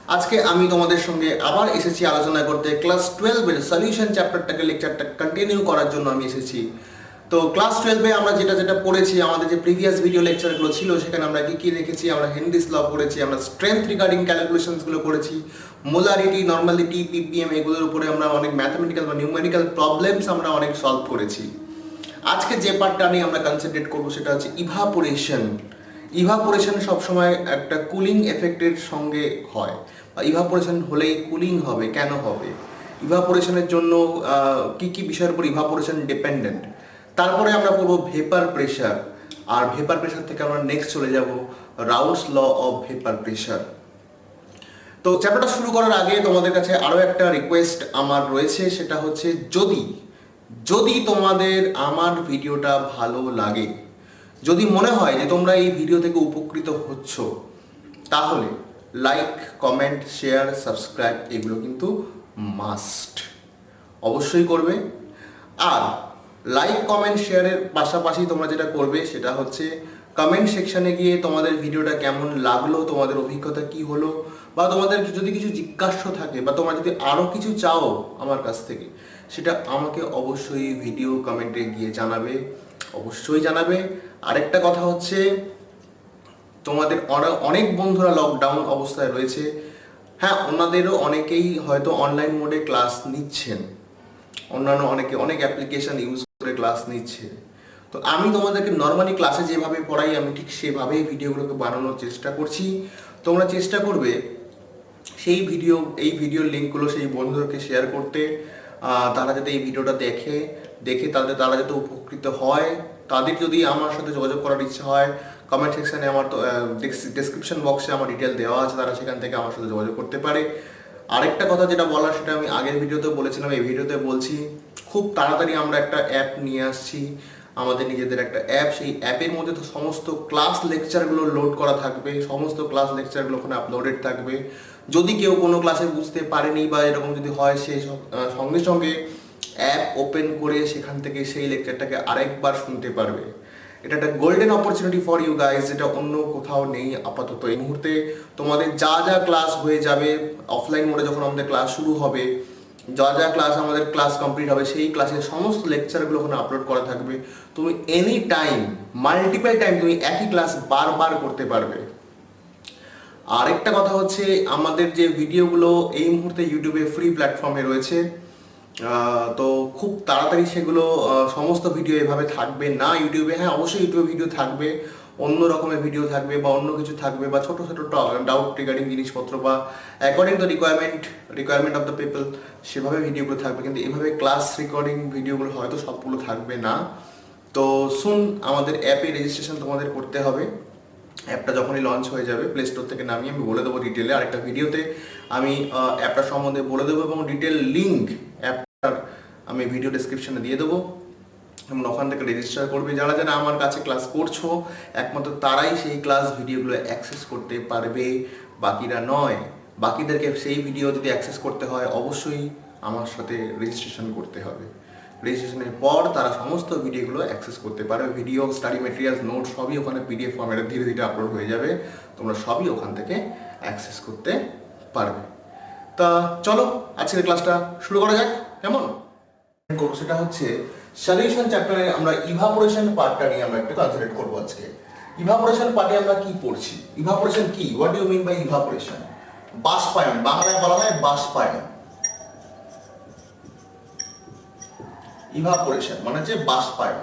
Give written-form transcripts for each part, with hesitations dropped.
আজকে আমি তোমাদের সঙ্গে আবার এসেছি আলোচনা করতে ক্লাস 12 এর সলিউশন চ্যাপ্টারটাকে লেকচারটা কন্টিনিউ করার জন্য আমি এসেছি। তো ক্লাস 12 এ আমরা যেটা যেটা পড়েছি, আমাদের যে প্রিভিয়াস ভিডিও লেকচারগুলো ছিল সেখানে আমরা কি কি রেখেছি, আমরা হেনরিস ল পড়েছি, আমরা স্ট্রেংথ রিগার্ডিং ক্যালকুলেশনসগুলো করেছি, মোলারিটি, নর্মালিটি, পিপিএম, এগুলোর উপরে আমরা অনেক ম্যাথমেটিক্যাল বা নিউমেরিক্যাল প্রবলেমস আমরা অনেক সলভ করেছি। আজকে যে পার্টটা নিয়ে আমরা কনসেন্ট্রেট করবো সেটা হচ্ছে ইভাপোরেশন। ইভাপোরেশন সবসময় একটা কুলিং এফেক্টের সঙ্গে হয়, বা ইভাপোরেশন হলেই কুলিং হবে, কেন হবে, ইভাপোরেশনের জন্য কি কি বিষয়ের উপর ইভাপোরেশন ডিপেন্ডেন্ট। তারপরে আমরা পড়বো ভেপার প্রেশার, আর ভেপার প্রেশার থেকে আমরা নেক্সট চলে যাব রাউস ল অফ ভেপার প্রেশার। তো চ্যাপ্টারটা শুরু করার আগে তোমাদের কাছে আরও একটা রিকোয়েস্ট আমার রয়েছে, সেটা হচ্ছে যদি যদি তোমাদের আমার ভিডিওটা ভালো লাগে, যদি মনে হয় যে তোমরা এই ভিডিও থেকে উপকৃত হচ্ছ, তাহলে লাইক, কমেন্ট, শেয়ার, সাবস্ক্রাইব এগুলো কিন্তু মাস্ট, অবশ্যই করবে। আর লাইক, কমেন্ট, শেয়ারের পাশাপাশি তোমরা যেটা করবে সেটা হচ্ছে কমেন্ট সেকশানে গিয়ে তোমাদের ভিডিওটা কেমন লাগলো, তোমাদের অভিজ্ঞতা কি হলো, বা তোমাদের যদি কিছু জিজ্ঞাস্য থাকে, বা তোমরা যদি আরও কিছু চাও আমার কাছ থেকে, সেটা আমাকে অবশ্যই ভিডিও কমেন্টে গিয়ে জানাবে, অবশ্যই জানাবে। আরেকটা কথা হচ্ছে, তোমাদের অনেক বন্ধুরা লকডাউন অবস্থায় রয়েছে, হ্যাঁ ওনাদেরও অনেকেই হয়তো অনলাইন মোডে ক্লাস নিচ্ছেন, অন্যান্য অনেক অ্যাপ্লিকেশন ইউজ করে ক্লাস নিচ্ছে। তো আমি তোমাদেরকে নর্মালি ক্লাসে যেভাবে পড়াই আমি ঠিক সেভাবেই ভিডিওগুলোকে বানানোর চেষ্টা করছি। তোমরা চেষ্টা করবে এই ভিডিওর লিঙ্কগুলো সেই বন্ধুদেরকে শেয়ার করতে, তারা যাতে এই ভিডিওটা দেখে তারা যাতে উপকৃত হয়। তাদের যদি আমার সাথে যোগাযোগ করার ইচ্ছা হয়, কমেন্ট সেকশানে আমার তো ডেসক্রিপশন বক্সে আমার ডিটেল দেওয়া আছে, তারা সেখান থেকে আমার সাথে যোগাযোগ করতে পারে। আরেকটা কথা যেটা বলার, সেটা আমি আগের ভিডিওতে বলেছিলাম, এই ভিডিওতে বলছি, খুব তাড়াতাড়ি আমরা একটা অ্যাপ নিয়ে আসছি, আমাদের নিজেদের একটা অ্যাপ। সেই অ্যাপের মধ্যে তো সমস্ত ক্লাস লেকচারগুলো লোড করা থাকবে, সমস্ত ক্লাস লেকচারগুলো ওখানে আপলোডেড থাকবে। যদি কেউ কোনো ক্লাসে বুঝতে পারেনি বা এরকম যদি হয়, সে সঙ্গে সঙ্গে অ্যাপ ওপেন করে সেখান থেকে সেই লেকচারটাকে আরেকবার শুনতে পারবে। এটা একটা golden opportunity for you guys, যেটা অন্য কোথাও নেই আপাতত এই মুহূর্তে। তোমাদের যা যা ক্লাস হয়ে যাবে অফলাইন মোডে, যখন আমাদের ক্লাস শুরু হবে, যা যা ক্লাস আমাদের ক্লাস কমপ্লিট হবে, সেই ক্লাসের সমস্ত লেকচারগুলো ওখানে আপলোড করা থাকবে। তুমি এনি টাইম, মাল্টিপল টাইম তুমি একই ক্লাস বারবার করতে পারবে। আরেকটা কথা হচ্ছে, আমাদের যে ভিডিওগুলো এই মুহূর্তে ইউটিউবে ফ্রি প্ল্যাটফর্মে রয়েছে, তো খুব তাড়াতাড়ি সেগুলো সমস্ত ভিডিও এভাবে থাকবে না ইউটিউবে। হ্যাঁ অবশ্যই ইউটিউবে ভিডিও থাকবে, অন্য রকমের ভিডিও থাকবে, বা অন্য কিছু থাকবে, বা ছোটো ছোটো ডাউট রিগার্ডিং জিনিসপত্র, বা according to requirement of the people, সেভাবে ভিডিওগুলো থাকবে। কিন্তু এভাবে ক্লাস রেকর্ডিং ভিডিওগুলো হয়তো সবগুলো থাকবে না। তো শুন, আমাদের অ্যাপে রেজিস্ট্রেশন তোমাদের করতে হবে। অ্যাপটা যখনই লঞ্চ হয়ে যাবে প্লে স্টোর থেকে নামিয়ে আমি বলে দেবো ডিটেলে, আরেকটা ভিডিওতে আমি অ্যাপটা সম্বন্ধে বলে দেবো, এবং ডিটেল লিঙ্ক অ্যাপটার আমি ভিডিও ডেসক্রিপশনে দিয়ে দেবো, এবং ওখান থেকে রেজিস্টার করবে। যারা যারা আমার কাছে ক্লাস করছো, একমাত্র তারাই সেই ক্লাস ভিডিওগুলো অ্যাক্সেস করতে পারবে, বাকিরা নয়। বাকিদেরকে সেই ভিডিও যদি অ্যাক্সেস করতে হয়, অবশ্যই আমার সাথে রেজিস্ট্রেশন করতে হবে। রেজিস্ট্রেশনের পর তারা সমস্ত ভিডিওগুলো অ্যাক্সেস করতে পারবে। ভিডিও, স্টাডি মেটেরিয়ালস, নোট সবই ওখানে পিডিএফ ফর্মেটে ধীরে ধীরে আপলোড হয়ে যাবে, তোমরা সবই ওখান থেকে অ্যাক্সেস করতে পারবে। তা চলো আজকের ক্লাসটা শুরু করা যাক। কেমন করবো সেটা হচ্ছে, সলিউশন চ্যাপ্টারে আমরা ইভাপোরেশন পার্টটা নিয়ে আমরা একটু কনসেন্ট্রেট করবো আজকে। ইভাপোরেশন পার্টে আমরা কি পড়ছি, ইভাপোরেশন কি, what do you mean by evaporation? বাষ্পায়ন, বাংলায় বলা হয় বাষ্পায়ন। ইভাপোরেশন মানে হচ্ছে বাষ্পায়ন।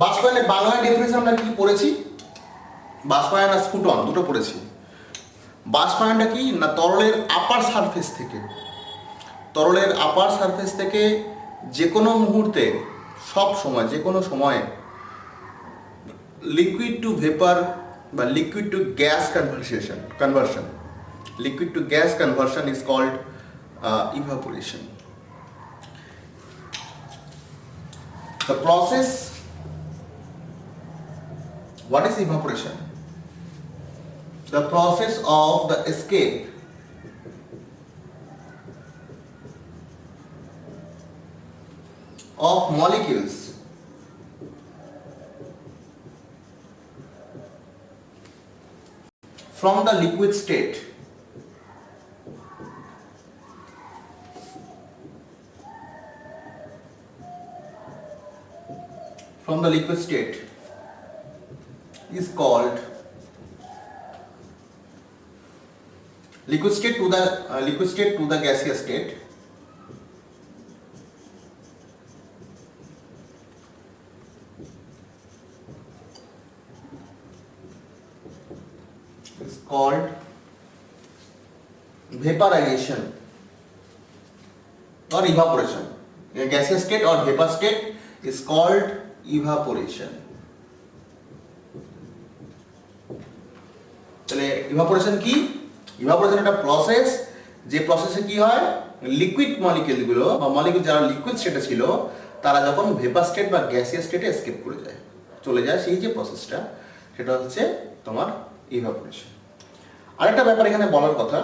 বাষ্পায়নের বাংলায় ডেফিনেশন আমরা কি পড়েছি? বাষ্পায়ন আর স্ফুটন দুটো পড়েছি। বাষ্পায়নটা কি না, তরলের আপার সারফেস থেকে যে কোনো মুহূর্তে, সব সময়, যে কোনো সময়ে লিকুইড টু ভেপার বা liquid to gas conversion, liquid to gas conversion is called evaporation. The process, what is evaporation? The process of the escape of molecules from the liquid state. From the liquid state is called liquid state to the gaseous state is called vaporization or evaporation. A gaseous state or vapor state is called evaporation. তাহলে evaporation কি? Evaporation একটা process, যে প্রসেসে কি হয়, liquid মলিকিউলগুলো বা molecule যারা liquid স্টেটে ছিল তারা যখন ভেপার স্টেট বা গ্যাসিয়াস স্টেটে এসকেপ করে যায়, চলে যায়, সেই যে প্রসেসটা সেটা হচ্ছে তোমার ইভাপোরেশন। আরেকটা ব্যাপার এখানে বলার কথা,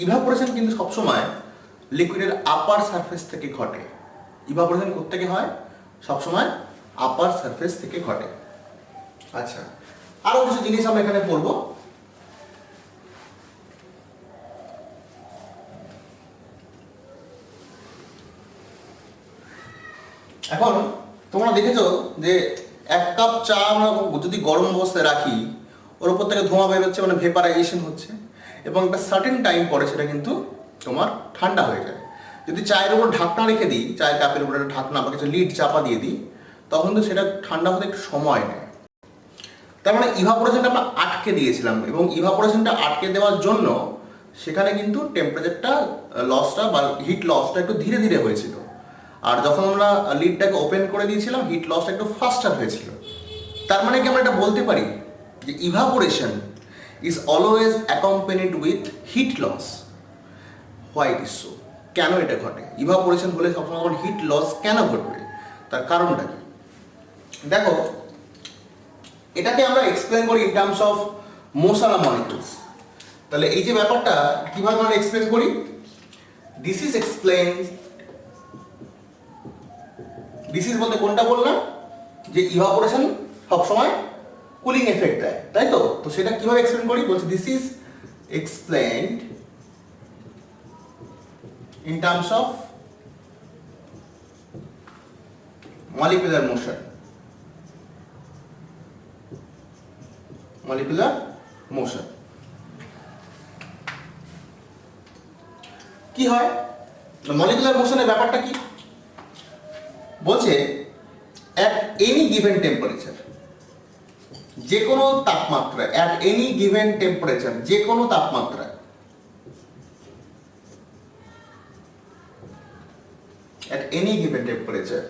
ইভাপোরেশন কিন্তু সবসময় লিকুইডের আপার সারফেস থেকে ঘটে। ইভাপোরেশন কোত্থেকে হয়? সবসময় আপার সারফেস থেকে ঘটে। আচ্ছা, আরো কিছু জিনিস আমরা এখানে পড়বো। এখন তোমরা দেখেছো যে এক কাপ চা আমরা যদি গরম অবস্থায় রাখি, ওর উপর থেকে ধোঁয়া বের হচ্ছে, মানে ভেপারাইজেশন হচ্ছে, এবং একটা সার্টেন টাইম পরে সেটা কিন্তু তোমার ঠান্ডা হয়ে যায়। যদি চায়ের উপর ঢাকনা রেখে দিই, চায়ের কাপের উপর একটা ঢাকনা বা কিছু লিড চাপা দিয়ে দিই, তখন তো সেটা ঠান্ডা হতে একটু সময় নেয়। তার মানে ইভাপোরেশনটা আমরা আটকে দিয়েছিলাম, এবং ইভাপোরেশনটা আটকে দেওয়ার জন্য সেখানে কিন্তু টেম্পারেচারটা লসটা বা হিট লসটা একটু ধীরে ধীরে হয়েছিল। আর যখন আমরা লিডটাকে ওপেন করে দিয়েছিলাম, হিট লসটা একটু ফাস্টার হয়েছিল। তার মানে কি আমরা এটা বলতে পারি যে evaporation is always accompanied with heat loss. Why it is so? কেন এটা ঘটে? ইভাপোরেশন হলে সবসময় আমার হিট লস কেন ঘটবে? তার কারণটা কি? দেখো, এটাকে আমরা এক্সপ্লেন করি in terms of motion of molecules. তাহলে এই যে ব্যাপারটা কিভাবে আমরা এক্সপ্লেন করি? দিস ইজ বলতে কোনটা বললাম? যে ইভাপোরেশন সবসময় কুলিং এফেক্ট দেয়, তাই তো? তো সেটা কিভাবে এক্সপ্লেন করি? বলছি this is explained in terms of molecular motion. Molecular motion কি হয়? মলিকুলার মোশনের ব্যাপারটা কি বলছে? at any given temperature, যে কোনো তাপমাত্রায়, at any given temperature, যে কোনো তাপমাত্রায়, at any given temperature,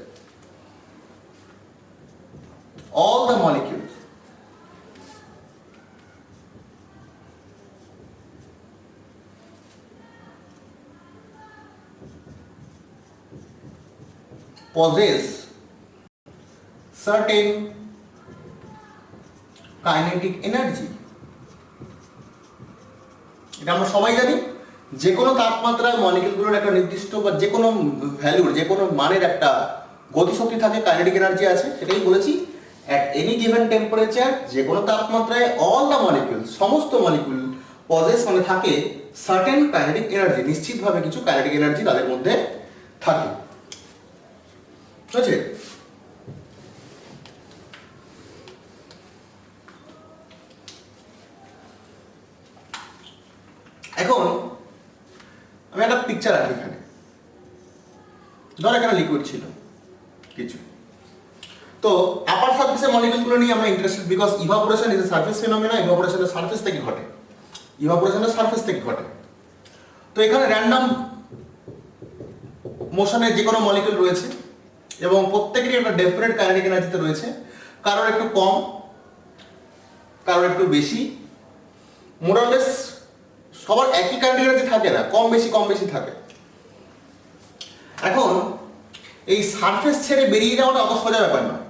all the molecules possess certain kinetic energy. এটা আমরা সবাই জানি, যে কোনো তাপমাত্রায় মলিকিউলগুলোর একটা নির্দিষ্ট বা যে কোনো ভ্যালুর, যে কোনো মানের একটা গতিশক্তি থাকে, কাইনেটিক এনার্জি আছে। সেটাই বলেছি, অ্যাট এনি গিভেন টেম্পারেচার, যে কোনো তাপমাত্রায় অল দ্য মলিকিউল, সমস্ত মলিকিউল পজেস মানে থাকে সার্টেন কাইনেটিক এনার্জি, নিশ্চিতভাবে কিছু কাইনেটিক এনার্জি তাদের মধ্যে থাকে। ঠিক আছে? এখন আমি একটা পিকচার আঁকি এখানে। ধর এখানে লিকুইড ছিল কিছু, তো আপার সারফেসের মলিকিউলগুলো নিয়ে আমরা interested, because evaporation is a surface phenomena. ইভাপোরেশনের সারফেস থেকে ঘটে, ইভাপোরেশনের সারফেস থেকে ঘটে। তো এখানে র্যান্ডম মোশনের যে কোনো মলিকিউল রয়েছে, এবং প্রত্যেকেরই একটা ডেফিনেট কাইনেটিক এনার্জিতে রয়েছে। কারোর একটু কম, কারোর একটু বেশি, মোরালেস সবার একই কাইনেটিক এনার্জি থাকে না, কম বেশি থাকে। এখন এই সারফেস ছেড়ে বেরিয়ে যাওয়াটা অত সোজা ব্যাপার নয়।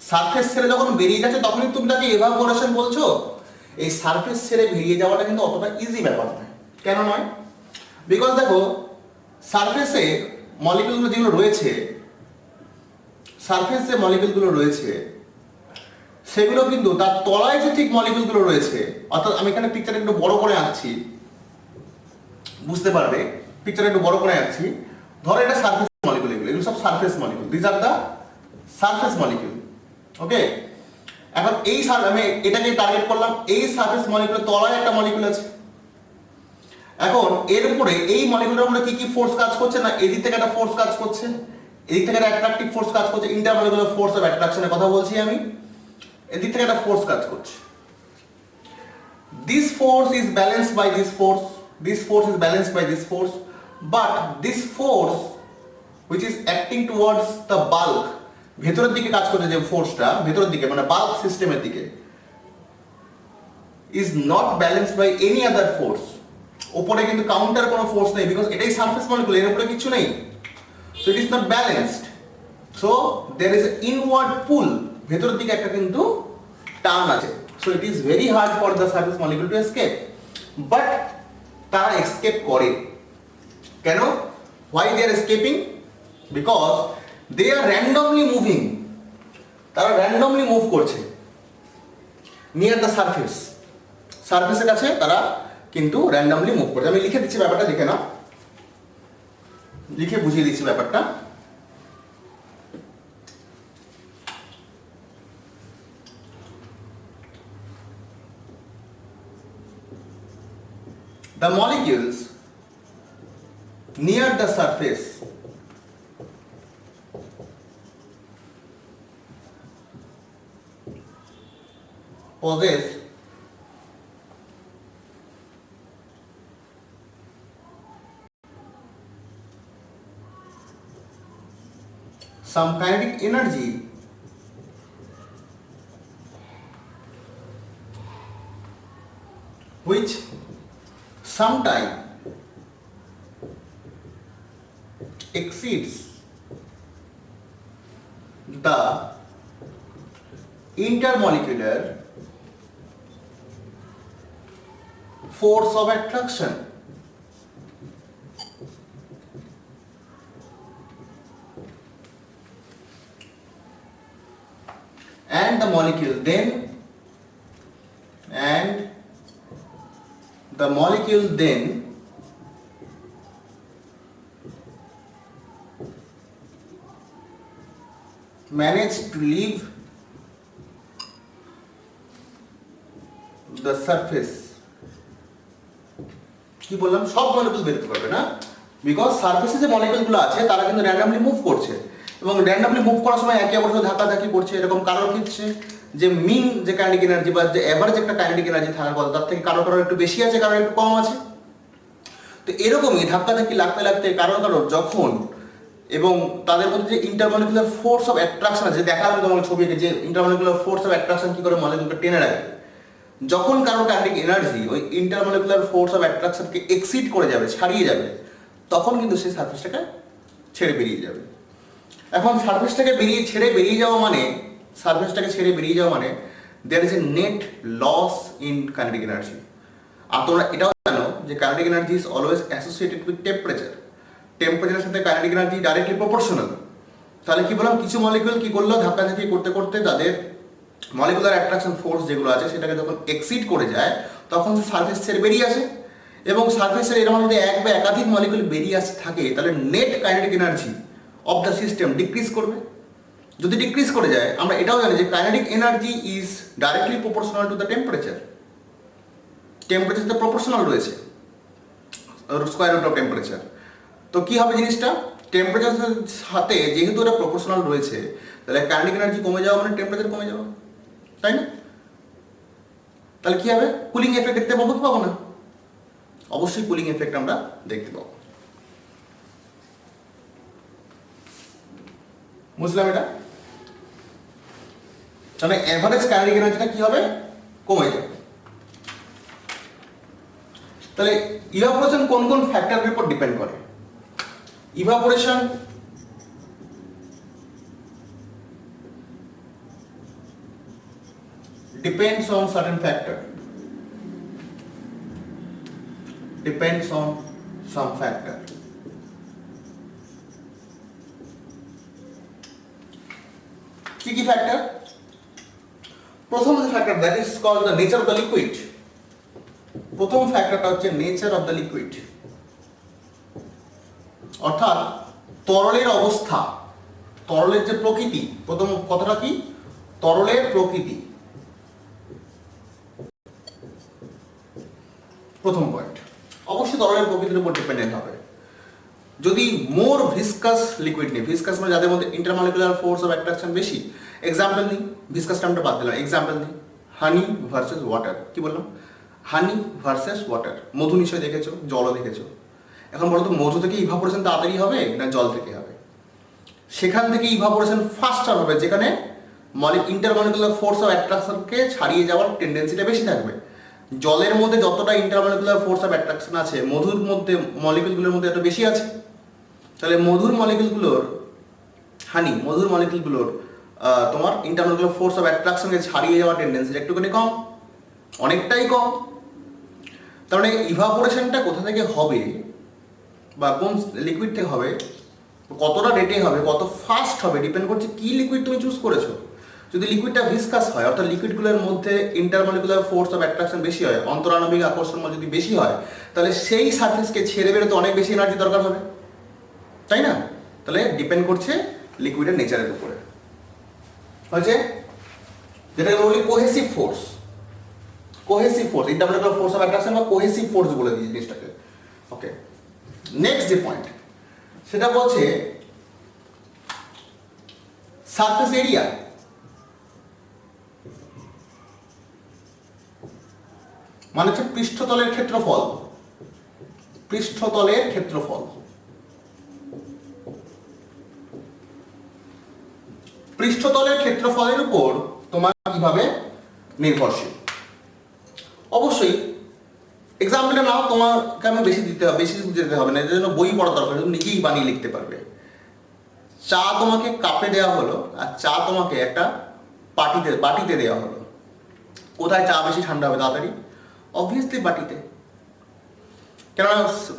সারফেস ছেড়ে যখন বেরিয়ে যাচ্ছে তখনই তুমি তাকে ইভাপোরেশন বলছো। এই সারফেস ছেড়ে বেরিয়ে যাওয়াটা কিন্তু অতটা ইজি ব্যাপার নয়। কেন নয়? বিকজ দেখো, সারফেসে মলিকিউলগুলো যেগুলো রয়েছে, সারফেসে মলিকিউলগুলো রয়েছে সেগুলো কিন্তু তার তলায় যে ঠিক মলিকিউলগুলো রয়েছে, অর্থাৎ আমি এখানে পিকচারটা একটু বড় করে আঁকছি, বুঝতে পারবে পিকচারটা একটু বড় করে আঁকছি। ধরো এটা সারফেস মলিকিউল, এগুলো সব surface molecule, this are the surface molecule. Okay, এখন এই আমি এটাকে টার্গেট করলাম, এই সারফেস মলিকিউলের তলায় একটা মলিকিউল আছে। এখন এর উপরে এই মলিকিউলের উপরে কি কি ফোর্স কাজ করছে না, এদিক থেকে একটা ফোর্স কাজ করছে, এদিক থেকে একটা অ্যাট্রাকটিভ ফোর্স কাজ করছে, ইন্টারমলিকুলার ফোর্স অফ অ্যাট্রাকশনের কথা বলছি আমি। এদিক থেকে একটা ফোর্স কাজ করছে। This force is balanced by this force, this force is balanced by this force, but this force which is acting towards the bulk, ভেতরের দিকে কাজ করছে যে ফোর্সটা, ভেতরের দিকে মানে বাল্ক সিস্টেমের দিকে, is not balanced by any other force. উপরে কিন্তু কাউন্টার কোনো ফোর্স নেই, বিকজ এটাই সারফেস মলিকিউল, এর উপরে কিছু নেই, so it is not balanced. So there is an inward pull, ভেতরের দিকে একটা কিন্তু টান আছে, so it is very hard for the surface molecule to escape. But তারা escape করে কেন? Why they are escaping? Because they are randomly moving, তারা randomly move করছে near the surface, সারফেসের কাছে তারা কিন্তু randomly move করছে। আমি লিখে দিচ্ছি ব্যাপারটা, দেখে নাও, লিখে বুঝিয়ে দিচ্ছি ব্যাপারটা। The molecules near the surface possess some kinetic energy which sometime exceeds the intermolecular force of attraction. And the molecule then manage to leave the surface. কি বললাম, সব মলিকিউল বেরোতে পারবে না, বিকজ সারফেসে যে মলিকিউলগুলো আছে তারা কিন্তু র্যান্ডমলি মুভ করছে, এবং র্যান্ডমলি মুভ করার সময় একে অপরের সাথে ধাক্কাধাক্কি করছে। এরকম কারণ হচ্ছে যে মিন যে কাইনেটিক এনার্জি বা যে এভারেজ একটা কাইনেটিক এনার্জি থাকার কথা, তার থেকে কারো একটু বেশি আছে, কারো একটু কম আছে। তো এরকমই ধাক্কাধাক্কি লাগতে লাগতে কারো যখন, এবং তাদের মধ্যে যে ইন্টারমলিকুলার ফোর্স অফ অ্যাট্রাকশন আছে, দেখালাম তোমার ছবিতে যে ইন্টারমলিকুলার ফোর্স অফ অ্যাট্রাকশন কি করে মলিকিউলকে টেনে রাখে। যখন কারো কাইনেটিক এনার্জি ওই ইন্টারমলিকুলার ফোর্স অফ অ্যাট্রাকশনকে এক্সিড করে যাবে, ছাড়িয়ে যাবে, তখন কিন্তু সেই সারফেসটাকে ছেড়ে বেরিয়ে যাবে। এখন সারফেসটাকে বেরিয়ে যাওয়া মানে there is a net loss in kinetic energy. আর তোমরা এটাও জানো যে kinetic energy is always associated with temperature. টেম্পারেচারের সাথে কাইনেটিক এনার্জি ডাইরেক্টলি প্রপোর্শনাল। তাহলে কি বললাম, কিছু মলিকিউল কি করলো, ধাক্কাধাক্কি করতে করতে তাদের মলিকুলার অ্যাট্রাকশন ফোর্স যেগুলো আছে সেটাকে যখন এক্সিড করে যায়, তখন সারফেস ছেড়ে বেরিয়ে আসে। এবং সারফেসের এরকম যদি এক বা একাধিক মলিকুল বেরিয়ে আসে থাকে, তাহলে net kinetic energy of the system decrease করবে। যদি ডিক্রিজ করে যায়, আমরা এটাও জানি যে kinetic energy is directly proportional to the temperature. Temperature তো প্রপোর্শনাল রয়েছে, স্কোয়ার রুট অফ টেম্পারেচার। তো কি হবে জিনিসটা, টেম্পারেচারের সাথে যেহেতু এটা প্রপোর্শনাল রয়েছে, তাহলে কাইনেটিক এনার্জি কমে যাওয়া মানে টেম্পারেচার কমে যাওয়া, তাই না? তাহলে কি হবে, কুলিং এফেক্ট দেখতে পাবো কি পাবো না? অবশ্যই কুলিং এফেক্ট আমরা দেখতে পাবো। বুঝলাম এটা? তাহলে এভারেজ কাইনেটিক এনার্জিটা কি হবে, কমে যাবে। তাহলে ইভাপোরেশন কোন কোন ফ্যাক্টরের উপর ডিপেন্ড করে? Evaporation depends on certain factor, depends on some factor. কি কি ফ্যাক্টর? প্রথম যে factor that is called the nature of the liquid, প্রথম ফ্যাক্টরটা হচ্ছে নেচার অফ দ্য লিকুইড, অর্থাৎ তরলের অবস্থা, তরলের যে প্রকৃতি। প্রথম কথাটা কি? তরলের প্রকৃতি, প্রথম পয়েন্ট। অবশ্যই তরলের প্রকৃতির উপর ডিপেন্ডেন্ট হবে। যদি মোর ভিসকাস লিকুইড নেই, ভিসকাস মানে যাদের মধ্যে ইন্টারমলিকুলার ফোর্স অফ অ্যাট্রাকশন বেশি, এক্সাম্পল নিই, ভিসকাস টার্মটা বাদ দিলাম, এক্সাম্পল নিই, হানি ভার্সেস ওয়াটার। কি বললাম? হানি ভার্সেস ওয়াটার। মধু নিশ্চয়ই দেখেছো, জলও দেখেছো। এখন বলো তো, মধু থেকে ইভাপোরেশন তাড়াতাড়ি হবে না জল থেকে হবে? সেখান থেকে ইভাপোরেশন ফাস্টার হবে, যেখানে ইন্টারমলিকুলার ফোর্স অফ অ্যাট্রাকশনকে ছাড়িয়ে যাওয়ার টেন্ডেন্সিটা বেশি থাকবে। জলের মধ্যে যতটা ইন্টারমলিকুলার ফোর্স অফ অ্যাট্রাকশন আছে, মধুর মধ্যে মলিকুলগুলোর মধ্যে এত বেশি আছে। তাহলে মধুর মলিকুলগুলোর, মধুর মলিকুলগুলোর তোমার ইন্টারমলিকুলার ফোর্স অফ অ্যাট্রাকশনকে ছাড়িয়ে যাওয়ার টেন্ডেন্সিটা একটুখানি কম, অনেকটাই কম। তার মানে ইভাপোরেশনটা কোথা থেকে হবে বা কোন লিকুইড থেকে হবে, কতটা রেটে হবে, কত ফাস্ট হবে, ডিপেন্ড করছে কি লিকুইড তুমি চুজ করেছো। যদি লিকুইডটা ভিসকাস হয়, অর্থাৎ লিকুইডগুলোর মধ্যে ইন্টারমলিকুলার ফোর্স অফ অ্যাট্রাকশন বেশি হয়, অন্তরাণবিক আকর্ষণ যদি বেশি হয়, তাহলে সেই সারফেসকে ছেড়ে বেরোতে অনেক বেশি এনার্জি দরকার হবে, তাই না? তাহলে ডিপেন্ড করছে লিকুইডের নেচারের উপরে। হয়েছে? যেটাকে বলি cohesive force, cohesive force, intermolecular force of attraction বা কোহেসিভ ফোর্স বলে দিই জিনিসটাকে। ওকে, নেক্সট যে পয়েন্ট সেটা বলছে সারফেস এরিয়া। মানে হচ্ছে পৃষ্ঠতলের ক্ষেত্রফল, পৃষ্ঠতলের ক্ষেত্রফল। পৃষ্ঠতলের ক্ষেত্রফলের উপর তোমার কিভাবে নির্ভরশীল। অবশ্যই এক্সাম্পলটা নাও, তোমাকে আমি বেশি দিতে হবে না, এর জন্য বই পড়া দরকার, তুমি নিজেই বানিয়ে লিখতে পারবে। চা তোমাকে কাপে দেওয়া হলো, আর চা তোমাকে একটা বাটিতে দেওয়া হলো। কোথায় চা বেশি ঠান্ডা হবে তাড়াতাড়ি? অবভিয়াসলি বাটিতে। কেননা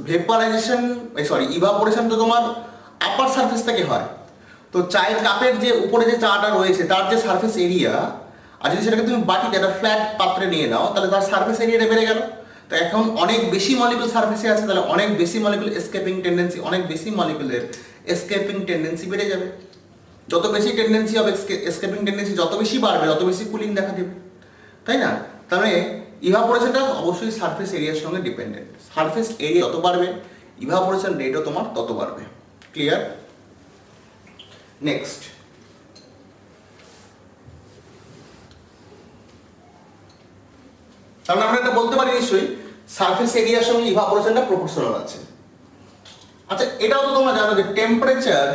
ভেপারাইজেশন, ইভাপোরেশন তো তোমার আপার সারফেস থেকে হয়। তো চায়ের কাপের যে উপরে যে চাটা রয়েছে তার যে সারফেস এরিয়া, আর যদি সেটাকে তুমি বাটিতে একটা ফ্ল্যাট পাত্রে নিয়ে নাও, তাহলে তার সারফেস এরিয়াটা বেড়ে গেল। তো এখন অনেক বেশি মলিকুল সারফেসে আছে, তাহলে অনেক বেশি মলিকুল এসকেপিং টেন্ডেন্সি, অনেক বেশি মলিকুলের এসকেপিং টেন্ডেন্সি বেড়ে যাবে। যত বেশি টেন্ডেন্সি অফ এসকেপিং টেন্ডেন্সি যত বেশি বাড়বে, তত বেশি কুলিং দেখা দেবে, তাই না? তার মানে ইভাপোরেশনটা অবশ্যই সারফেস এরিয়ার সঙ্গে ডিপেন্ডেন্ট। সারফেস এরিয়া যত বাড়বে, ইভাপোরেশন রেটও তোমার তত বাড়বে। ক্লিয়ার? নেক্সট, তাহলে আমরা এটা বলতে পারি নিশ্চয়ই সারফেস এরিয়ার সঙ্গে ইভাপোরেশনটা প্রপোর্শনাল আছে। আচ্ছা, এটাও তো তোমরা জানো যে temperature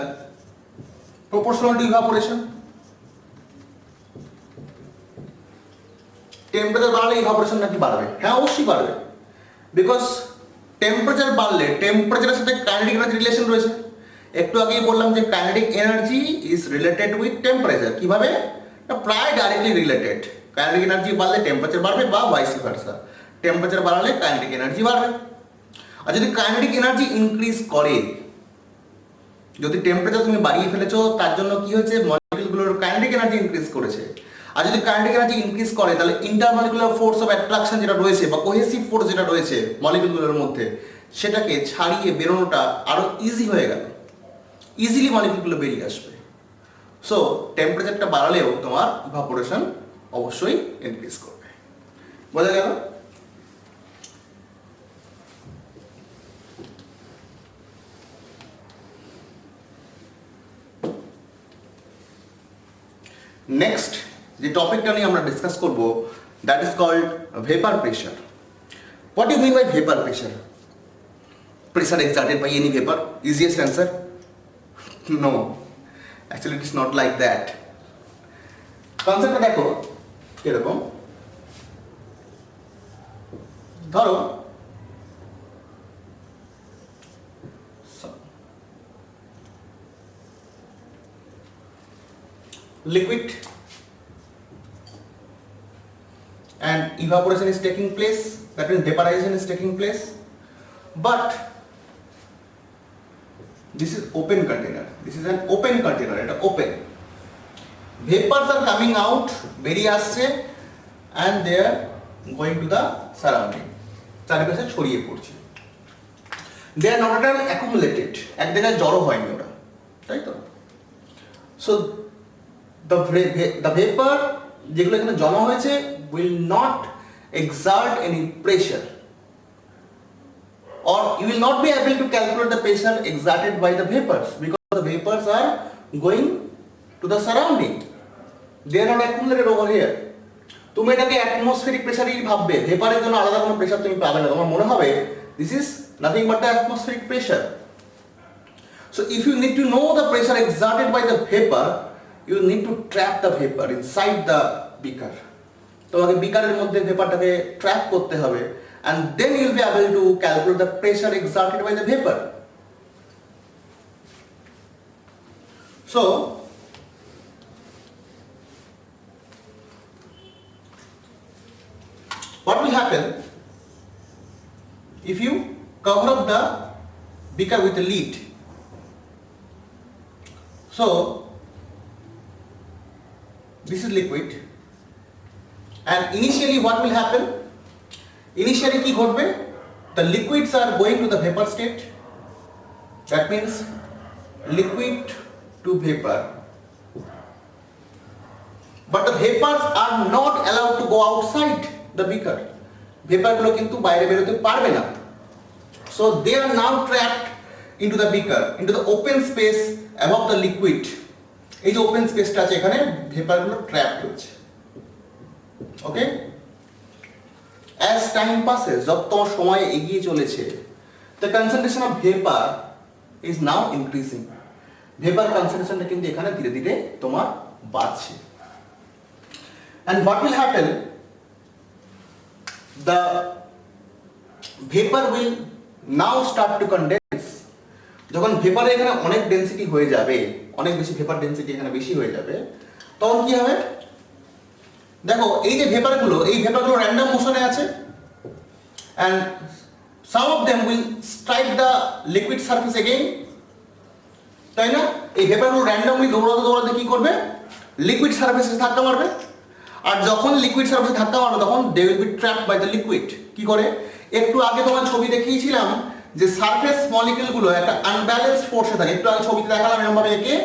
proportional to evaporation. Temperature বাড়লে ইভাপোরেশন নাকি বাড়বে? হ্যাঁ, অবশ্যই বাড়বে। বিকজ টেম্পারেচার বাড়লে টেম্পারেচারের সাথে কাইনেটিক এনার্জি রিলেশন রয়েছে। একটু আগেই বললাম যে kinetic energy is related with temperature. কিভাবে? প্রায় ডাইরেক্টলি রিলেটেড। কাইনেটিক এনার্জি বাড়লে টেম্পারেচার বাড়বে বা ভাইস ভার্সা। টেম্পারেচার বাড়ালে কাইনেটিক এনার্জি বাড়বে। আর যদি কাইনেটিক এনার্জি ইনক্রিজ করে, যদি টেম্পারেচার তুমি বাড়িয়ে ফেলেছো, তার জন্য কি হয়েছে? মলিকুলগুলোর কাইনেটিক এনার্জি ইনক্রিজ করেছে। আর যদি কাইনেটিক এনার্জি ইনক্রিজ করে, তাহলে ইন্টারমলিকুলার ফোর্স অফ অ্যাট্রাকশন যেটা রয়েছে বা কোহেসিভ ফোর্স যেটা রয়েছে মলিকুলগুলোর মধ্যে, সেটাকে ছাড়িয়ে বেরোনোটা আরো ইজি হয়ে গেল, ইজিলি মলিকুলগুলো বেরিয়ে আসবে। সো টেম্পারেচারটা বাড়ালেও তোমার ইভাপোরেশন অবশ্যই ইনক্রিজ করবে। বোঝা গেল? নেক্সট যে টপিকটা নিয়ে আমরা ডিসকাস করব, that is called vapour pressure. What you mean by vapour pressure? Pressure exerted by any vapor? Easiest answer? No, actually it is not like that. কনসেপ্টটা দেখো এরকম, ধরো liquid and evaporation is taking place, that means vaporization is taking place, but this is open container, this is an open container, এটা open, vapors are coming out, বেরিয়ে আসছে, and they are going to the surrounding, চারিপাশে ছড়িয়ে পড়ছে। They are not at all accumulated, এক জায়গায় জড়ো হয়নি ওরা, তাই তো? So the vapor যেগুলো এখানে জমা হয়েছে will not exert any pressure, or you will not be able to calculate the pressure exerted by the vapors because the vapors are going to the surrounding. They are not accumulated over here. তুমি এটাকে atmospheric প্রেসারই ভাববে, ভেপারের জন্য আলাদা কোনো pressure তুমি পাবে না, তোমার মনে হবে this is nothing but the atmospheric pressure. So if you need to know the pressure exerted by the vapor, you need to trap the vapor inside the beaker. তোমাকে বিকারের মধ্যে ভেপারটাকে ট্র্যাপ করতে হবে, and then you will be able to calculate the pressure exerted by the vapor. So what will happen if you cover up the beaker with a lid? So this is liquid, and initially what will happen? Initially কি ঘটবে? The liquids are going to the vapor state. That means liquid to vapor. But the vapors are not allowed to go outside the beaker. Vapor গুলো কিন্তু বাইরে বেরোতে পারবে না। So they are now trapped into the beaker, into the open space above the liquid. এই যে open স্পেসটা আছে এখানে ভেপার গুলো ট্র্যাপড হচ্ছে। ওকে? As time passes, যত সময় এগিয়ে চলেছে, the concentration of vapor is now increasing. Vapour কনসেন্ট্রেশনটা কিন্তু এখানে ধীরে ধীরে তোমার বাড়ছে। And what will happen? The vapor will now start to condense. যখন ভেপারে এখানে অনেক ডেনসিটি হয়ে যাবে, অনেক বেশি ভেপার ডেনসিটি এখানে বেশি হয়ে যাবে, তখন কি হবে? দেখো এই যে ভেপারগুলো, এই ভেপারগুলো র্যান্ডম মোশনে আছে, and some of them will strike the liquid surface again, তাই না? এই ভেপারগুলো র্যান্ডমলি দৌড়াতে দৌড়াতে কি করবে? লিকুইড সারফেসে ধাক্কা মারবে, আর যখন লিকুইড সারফেসে ধাক্কা মারবে তখন they will be trapped by the liquid. কি করে? একটু আগে তোমার ছবি দেখিয়েছিলাম যে সারফেস মলিকিউলগুলো একটা আনব্যালেন্সড ফোর্সে থাকে, একটু আগে ছবিতে দেখালাম এরকম ভাবে একে,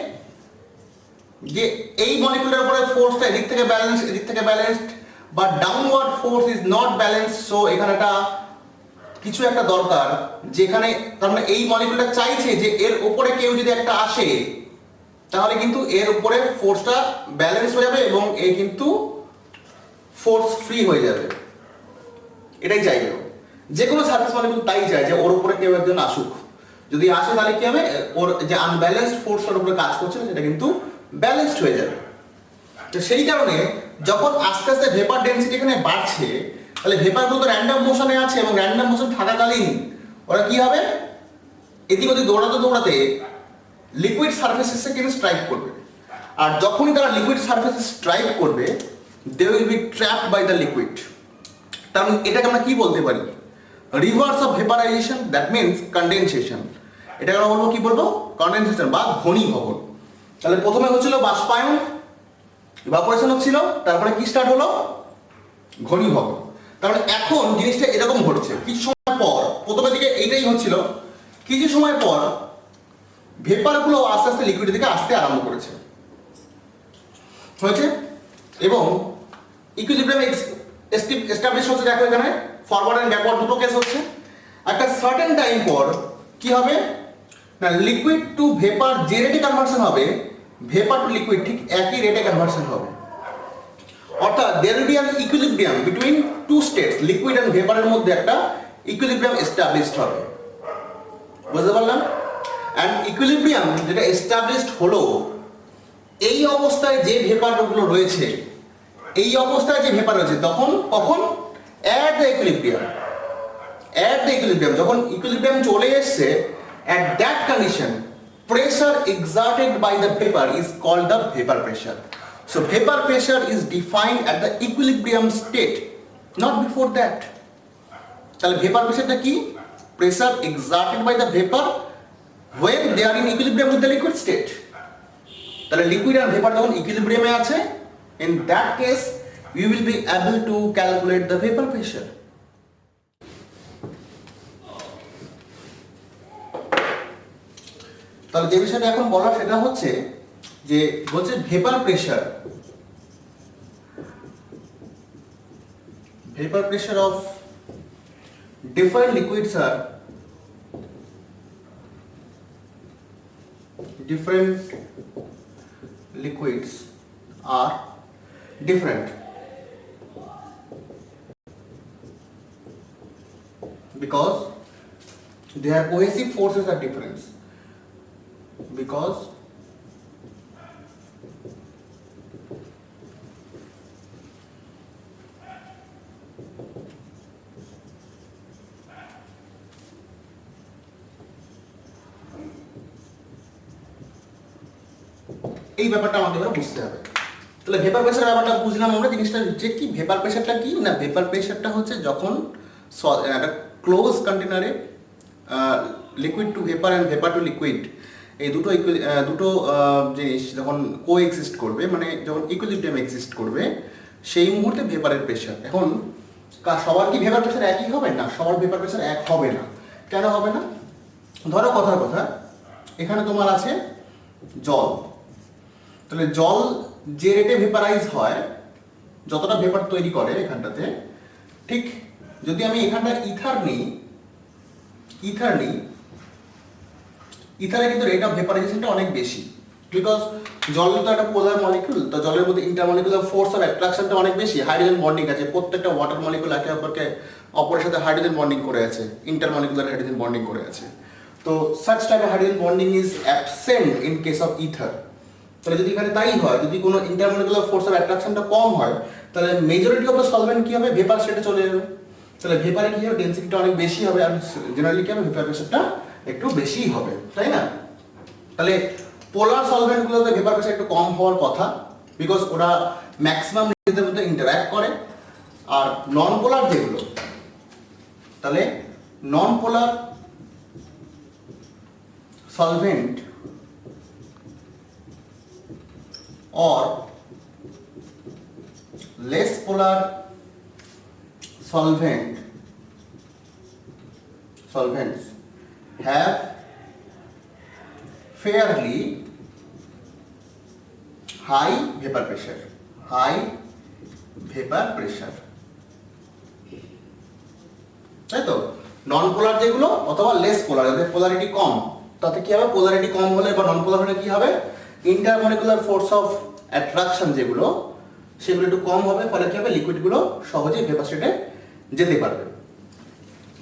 যে এই মলিকিউলের উপরে ফোর্সটা এদিক থেকে ব্যালেন্স এদিক থেকে balanced, but downward force is not balance. So এখানে একটা কিছু একটা দরকার, যেখানে তার মানে এই মলিকিউলটা চাইছে যে এর উপরে কেউ যদি একটা আসে তাহলে কিন্তু এর উপরে ফোর্সটা ব্যালেন্স হয়ে যাবে এবং এ কিন্তু ফোর্স ফ্রি হয়ে যাবে। এটাই চাইবে যে কোনো সারফেস মলিকিউল, তাই চায় যে ওর উপরে কেউ একজন আসুক, যদি আসে তাহলে কি হবে? ওর যে আনব্যালেন্সড ফোর্সটার উপরে কাজ করছে সেটা কিন্তু ব্যালেন্সড হয়ে যাবে। তো সেই কারণে যখন আস্তে আস্তে ভেপার ডেনসিটি এখানে বাড়ছে, তাহলে ভেপারগুলো তো র্যান্ডম মোশনে আছে, এবং র্যান্ডম মোশন থাকাকালীন ওরা কি হবে? এদিক ওদিক দৌড়াতে দৌড়াতে লিকুইড সারফেসে কিন্তু স্ট্রাইক করবে, আর যখনই তারা লিকুইড সারফেসে স্ট্রাইক করবে they will be trapped by the liquid. তার মানে এটাকে আমরা কি বলতে পারি? Reverse of vaporisation, that means condensation. এটাকে আমরা বলবো কি বলবো? কনডেনসেশন বা ঘনীভবন। তাহলে প্রথমে হচ্ছিল বাষ্পায়ন, ইভাপোরেশন হচ্ছিল, তারপরে কি স্টার্ট হলো? ঘনীভবন। তার মানে এখন জিনিসটা এরকম ঘটছে, কিছু সময় পর, প্রথমের দিকে এইটাই হচ্ছিল, কিছু সময় পর ভেপারগুলো আস্তে আস্তে লিকুইডের দিকে আসতে আরম্ভ করেছে হয়েছে, এবং ইকুইলিব্রিয়াম এস্টাবলিশ হচ্ছে। দেখো এখানে ফরওয়ার্ড এন্ড ব্যাকওয়ার্ড দুটো কেস হচ্ছে। একটা সার্টেন টাইম পর কি হবে না, লিকুইড টু ভেপার যে রেটে কনভার্সন হবে, ভেপার টু লিকুইড ঠিক একই রেটে কনভার্সন হবে। অর্থাৎ there will be an equilibrium between two states, liquid and ভেপারের মধ্যে একটা ইকুইলিব্রিয়াম এস্টাবলিশড হবে। বুঝতে পারলাম? এন্ড ইকুইলিব্রিয়াম যেটা এস্টাবলিশড হলো, এই অবস্থায় যে ভেপারগুলো রয়েছে, এই অবস্থায় যে ভেপার রয়েছে তখন কখন at the equilibrium, যখন ইকুইলিব্রিয়াম চলে এসছে, at that condition pressure exerted by the vapor is called the vapor pressure. So vapor pressure is defined at the equilibrium state, not before that. তাহলে ভেপার প্রেসারটা কি? Pressure exerted by the vapor when they are in equilibrium with the liquid state. তাহলে liquid আর vapour যখন ইকুইলিব্রিয়ামে আছে, in that case we will be able to calculate the vapor pressure. তাহলে যে বিষয়টা এখন বলা সেটা হচ্ছে যে বলছে vapour pressure of different liquids are different because their cohesive forces are different, because এই ব্যাপারটা আমাদের এবার বুঝতে হবে। তাহলে ভেপার প্রেশার ব্যাপারটা বুঝলাম আমরা, জিনিসটা যে কি ভেপার প্রেশারটা কি না, ভেপার প্রেশারটা হচ্ছে যখন একটা ক্লোজ কন্টেনারে liquid to vapour and vapour to liquid এই দুটো জিনিস যখন কো এক্সিস্ট করবে, মানে যখন ইকুইলিব্রিয়াম এক্সিস্ট করবে, সেই মুহূর্তে ভেপারের প্রেশার। এখন সবার কি ভেপার প্রেশার একই হবে না? সবার ভেপার প্রেশার এক হবে না। কেন হবে না? ধরো কথার কথা, এখানে তোমার আছে জল, তাহলে জল যে রেটে ভেপারাইজ হয়, যতটা ভেপার তৈরি করে এখানটাতে, ঠিক যদি আমি এখানটা ইথারে কিন্তু রেট অফ ভেপারাইজেশনটা অনেক বেশি, বিকজ জল তো একটা পোলার মলিকিউল, তো জলের মধ্যে ইন্টারমলিকুলার ফোর্স অফ অ্যাট্রাকশনটা অনেক বেশি, হাইড্রোজেন বন্ডিং আছে, প্রত্যেকটা ওয়াটার মলিকিউল একে অপরের সাথে হাইড্রোজেন বন্ডিং করে আছে, ইন্টারমলিকুলার হাইড্রোজেন বন্ডিং করে আছে। তো such type of hydrogen bonding is absent in case of ether. তাহলে যদি এখানে তাই হয়, যদি কোনো ইন্টারমলিকুলার ফোর্স অফ অ্যাট্রাকশনটা কম হয়, তাহলে মেজরিটি অফ দ্য সলভেন্ট কি হবে? ভেপার স্টেটে চলে যাবে। তাহলে ভেপারে কি হবে? ডেনসিটিটা অনেক বেশি হবে, আর জেনারেলি কি হবে? ভেপার প্রেশারটা একটু বেশি হবে, তাই না? তাহলে পোলার সলভেন্টগুলোতে ভেপার প্রেশার একটু কম হওয়ার কথা, বিকজ ওরা ম্যাক্সিমাম নিজেদের মধ্যে ইন্টারঅ্যাক্ট করে। আর নন পোলার যেগুলো, তাহলে নন পোলার solvent or less polar solvents have fairly high vapor pressure, তাই তো? নন পোলার যেগুলো অথবা লেস পোলার, যাদের পোলারিটি কম, তাতে কি হবে? পোলারিটি কম হলে বা নন পোলার হলে কি হবে? ইন্টারমলিকুলার ফোর্স অফ অ্যাট্রাকশন যেগুলো, সেগুলো একটু কম হবে, ফলে কি হবে? লিকুইডগুলো সহজেই ভেপার স্টেটে যেতে পারবে।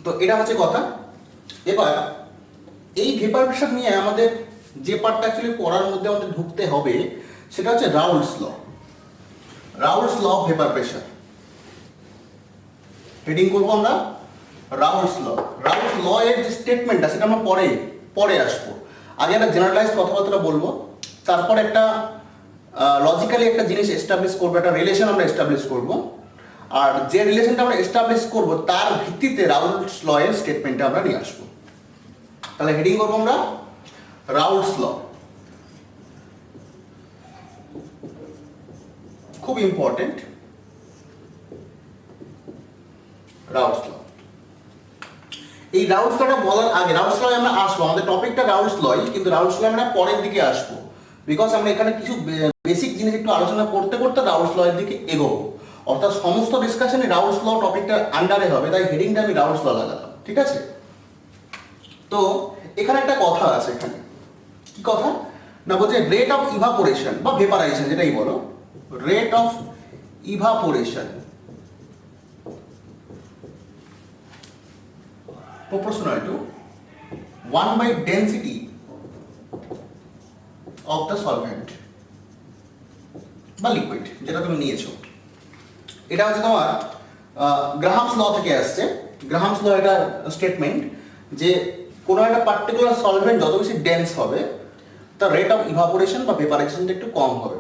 তো এটা হচ্ছে কথা। এবার এই ভেপার প্রেশার নিয়ে আমাদের যে পার্টটা অ্যাকচুয়ালি পড়ার মধ্যে আমাদের ঢুকতে হবে, সেটা হচ্ছে Raoult's law of vapour pressure. Heading করবো আমরা রাউলস ল এর যে স্টেটমেন্টটা, সেটা আমরা পরে আসবো। আগে একটা জেনারেলাইজড কথাবার্তা বলবো, তারপর একটা লজিক্যালি একটা জিনিস এস্টাবলিশ করবো, একটা রিলেশন আমরা এস্টাবলিশ করবো, আর যে রিলেশনটা আমরা এস্টাবলিশ করবো তার ভিত্তিতে রাউলস ল এর স্টেটমেন্টটা আমরা নিয়ে আসবো। তাহলে হেডিং করবো আমরা রাউলস ল। খুব ইম্পর্টেন্ট রাউলস ল। এই রাউলস লটা বলার আগে, রাউলস ল আমরা আসবো, আমাদের টপিকটা রাউলস লই, কিন্তু রাউলস ল আমরা পরের দিকে আসবো, বিকজ আমরা এখানে কিছু বেসিক জিনিস একটু আলোচনা করতে করতে রাউলস ল এর দিকে এগোবো। অর্থাৎ সমস্ত ডিসকাশনে রাউলস ল টপিকটা আন্ডারে হবে, তাই হেডিংটা আমি রাউলস ল লাগালাম, ঠিক আছে? তো এখানে একটা কথা আছে, এখানে কি কথা না, বলছে রেট অফ ইভাপোরেশন বা ভেপারাইজেশন, যেটাই বলো, rate of evaporation proportional to 1 by density of the solvent বা লিকুইড, যেটা তুমি নিয়েছো। এটা হচ্ছে তোমার গ্রাহামস ল থেকে আসছে। গ্রাহামস ল এটা স্টেটমেন্ট যে কোনো একটা পার্টিকুলার সলভেন্ট যত বেশি ডেন্স হবে, তার রেট অফ ইভাপোরেশন বা ভেপারাইজেশনটা একটু কম হবে।